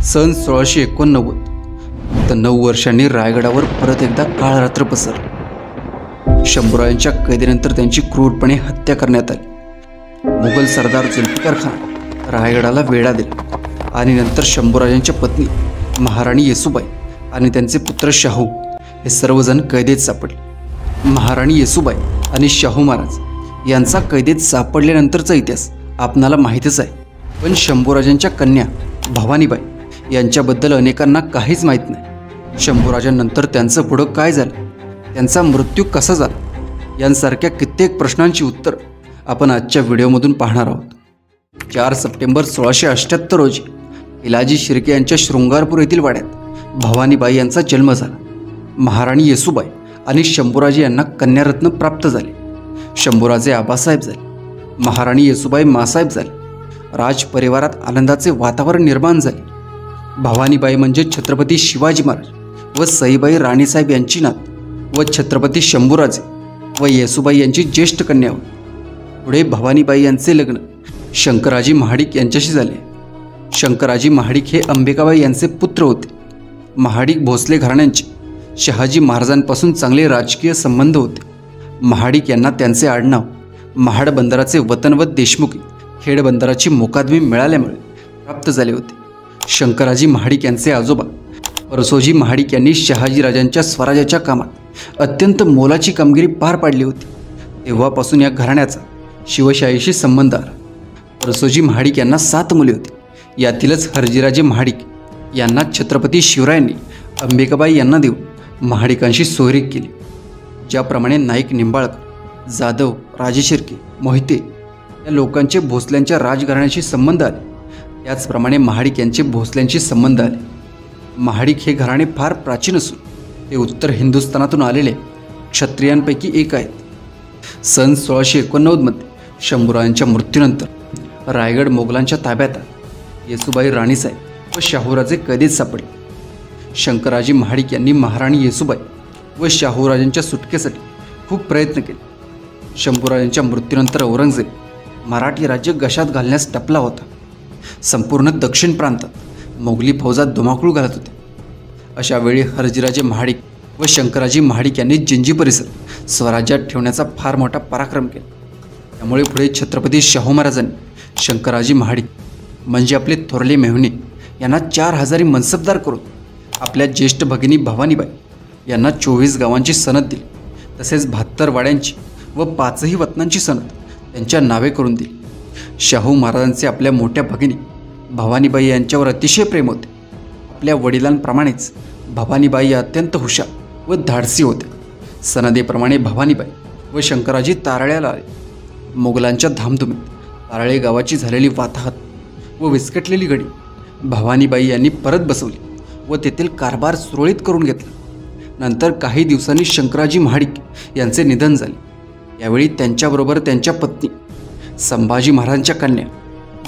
सन 1689 तर 9 वर्षांनी रायगडावर परत एकदा काळ रात्र पसरली। शंभूराजांच्या कैदेनंतर त्यांची क्रूरपणे हत्या करण्यात आली। मुघल सरदार जुल्फिकार खान रायगडाला वेढा दिला आणि नंतर शंभूराजांच्या पत्नी महाराणी येसूबाई आणि त्यांचे पुत्र शाहू हे सर्वजण कैदेत सापडले। महाराणी येसूबाई आणि शाहू महाराज यांचा कैदेत सापडल्यानंतरचा इतिहास आपणाला माहीतच आहे, पण शंभूराजांच्या कन्या भवानीबाई यांच्याबद्दल अनेकांना काहीच माहीत नाही। शंभूराजांनंतर त्यांचं पुढं काय झालं, त्यांचा मृत्यू कसा झाला, यांसारख्या कित्येक प्रश्नांची उत्तर आपण आजच्या व्हिडिओमधून पाहणार आहोत। 4 सप्टेंबर 1678 रोजी पिलाजी शिर्के यांच्या शृंगारपूर येथील वाड्यात भवानीबाई यांचा जन्म झाला। महाराणी येसूबाई आणि शंभूराजे यांना कन्यारत्न प्राप्त झाले। शंभूराजे आबासाहेब झाले, महाराणी येसूबाई मासाहेब झाले। राज परिवारात आनंदाचे वातावरण निर्माण झाले। भवानीबाई म्हणजे छत्रपती शिवाजी महाराज व सईबाई राणीसाहेब यांची नात व छत्रपती शंभूराजे व येसूबाई यांची ज्येष्ठ कन्या होती। पुढे भवानीबाई यांचे लग्न शंकराजी महाडिक यांच्याशी झाले। शंकराजी महाडिक हे अंबिकाबाई यांचे पुत्र होते। महाडिक भोसले घराण्यांचे शहाजी महाराजांपासून चांगले राजकीय संबंध होते। महाडिक यांना त्यांचे आडनाव महाड बंदराचे वतन व देशमुखी खेड बंदराची मोकादमी मिळाल्यामुळे प्राप्त झाले होते। शंकराजी महाडिक यांचे आजोबा परसोजी महाडिक यांनी शहाजीराजांच्या स्वराज्याच्या कामात अत्यंत मोलाची कामगिरी पार पाडली होती। तेव्हापासून या घराण्याचा शिवशाहीशी संबंध आला। परसोजी महाडिक यांना 7 मुले होती। यातीलच हरजीराजे महाडिक यांना छत्रपती शिवरायांनी अंबिकाबाई यांना देऊन महाडिकांशी सोयरीक केली। ज्याप्रमाणे नाईक निंबाळकर, जाधव, राजे शिर्के, मोहिते या लोकांचे भोसल्यांच्या राजघराण्याशी संबंध आले, त्याचप्रमाणे महाडिक यांचे भोसल्यांशी संबंध आले। महाडिक हे घराणे फार प्राचीन असून ते उत्तर हिंदुस्थानातून आलेले क्षत्रियांपैकी एक आहेत। सन 1689 मध्ये शंभूराजांच्या मृत्यूनंतर रायगड मोगलांच्या ताब्यात आला। येसूबाई राणीसाहेब व शाहूराजे कैदेत सापडले। शंकराजी महाडिक यांनी महाराणी येसूबाई व शाहूराजांच्या सुटकेसाठी खूप प्रयत्न केले। शंभूराजांच्या मृत्यूनंतर औरंगजेब मराठी राज्य गशात घालण्यास टपला होता। संपूर्ण दक्षिण प्रांतात मोगली फौजा धुमाकूळ घालत होते। अशा वेळी हरजीराजे महाडिक व शंकराजी महाडिक यांनी जिंजी परिसर स्वराज्यात ठेवण्याचा फार मोठा पराक्रम केला। त्यामुळे पुढे छत्रपती शाहू महाराजांनी शंकराजी महाडिक म्हणजे आपले थोरले मेहुणे यांना 4000 मनसबदार करून आपल्या ज्येष्ठ भगिनी भवानीबाई यांना 24 गावांची सनद दिली। तसेच 72 वाड्यांची व 5ही वतनांची सनद त्यांच्या नावे करून दिली। शाहू महाराजांचे आपल्या मोठ्या भगिनी भवानीबाई यांच्यावर अतिशय प्रेम होते। आपल्या वडिलांप्रमाणेच भवानीबाई या अत्यंत हुशार व धाडसी होत्या। सनदेप्रमाणे भवानीबाई व शंकराजी तारळ्याला आले। मोगलांच्या धामधुमीत तारळे गावाची झालेली वाताहत व विस्कटलेली गडी भवानीबाई यांनी परत बसवली व तेथील कारभार सुरळीत करून घेतला। नंतर काही दिवसांनी शंकराजी महाडिक यांचे निधन झाले। यावेळी त्यांच्याबरोबर त्यांच्या पत्नी संभाजी महाराजांच्या कन्या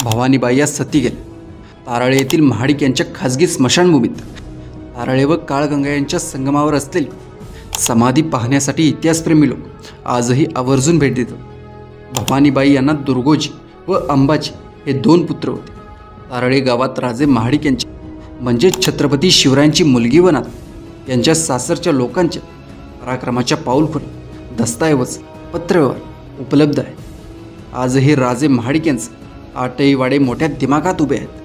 भवानीबाई या सती गेल्या। तारळे येथील महाडिक यांच्या खाजगी स्मशानभूमीत तारळे व काळगंगा यांच्या संगमावर असलेली समाधी पाहण्यासाठी इतिहासप्रेमी लोक आजही आवर्जून भेट देतात। भवानीबाई यांना दुर्गोजी व अंबाजी हे 2 पुत्र होते। तारळे गावात राजे महाडिक यांचे म्हणजे छत्रपती शिवरायांची मुलगी व नात यांच्या सासरच्या लोकांच्या पराक्रमाच्या पाऊलखुणा दस्तऐवज पत्रव्यवहार उपलब्ध आहे। आजही राजे महाडिक यांचे 8ही वाडे मोठ्या दिमागात उभे आहेत।